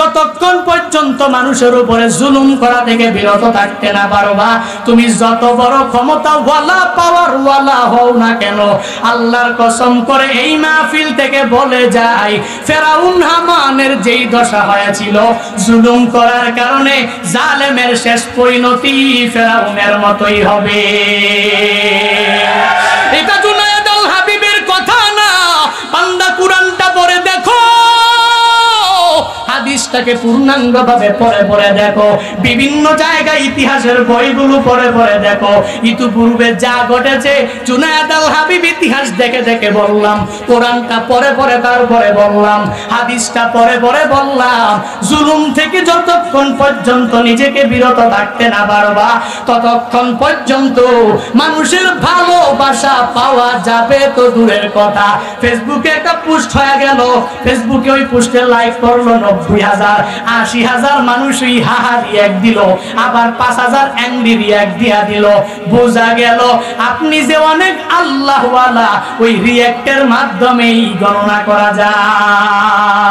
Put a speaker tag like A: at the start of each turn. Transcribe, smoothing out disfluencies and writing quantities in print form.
A: যতক্ষণ পর্যন্ত মানুষের উপরে জুলুম করা থেকে বিরত থাকতে না পারবা, তুমি যত বড় ক্ষমতা ওয়ালা পাওয়ার ওয়ালা হও না কেন, আল্লাহর কসম করে এই মাহফিল থেকে বলে যায়, ফেরাউন হামানের যেই দশা হয়েছিল জুলুম করার কারণে, জালেমের শেষ পরিণতি ফেরাউনের মতোই হবে। এটা জুনায়েদ আল হাবিবের কথা না, বান্দা কুরআনটা পড়ে দেখো, হাদিসটাকে পূর্ণাঙ্গভাবে পড়ে পড়ে দেখো, বিভিন্ন জায়গায় ইতিহাসের বইগুলো পড়ে পড়ে দেখো, ইতিপূর্বে যা ঘটেছে জুনায়েদ আল হাবিব ইতিহাস দেখে দেখে বললাম, কোরআনটা পড়ে পড়ে তারপরে বললাম, হাদিসটা পড়ে পড়ে বললাম, জুলুম থেকে যতক্ষণ পর্যন্ত নিজেকে বিরত থাকতে না পারবা ততক্ষণ পর্যন্ত মানুষের ভালোবাসা পাওয়া যাবে তো দূরের কথা। ফেসবুকে একটা পোস্ট হয়ে গেল, ফেসবুকে ওই পোস্টে লাইক করলো 90,000, 80,000 মানুষই হাহা রিয়াক্ট দিল, আবার 5,000 অ্যাংরি রিয়াক্ট দিয়া দিল। বোঝা গেল আপনি যে অনেক আল্লাহওয়ালা, ওই রিয়াক্টের মাধ্যমেই গণনা করা যায়।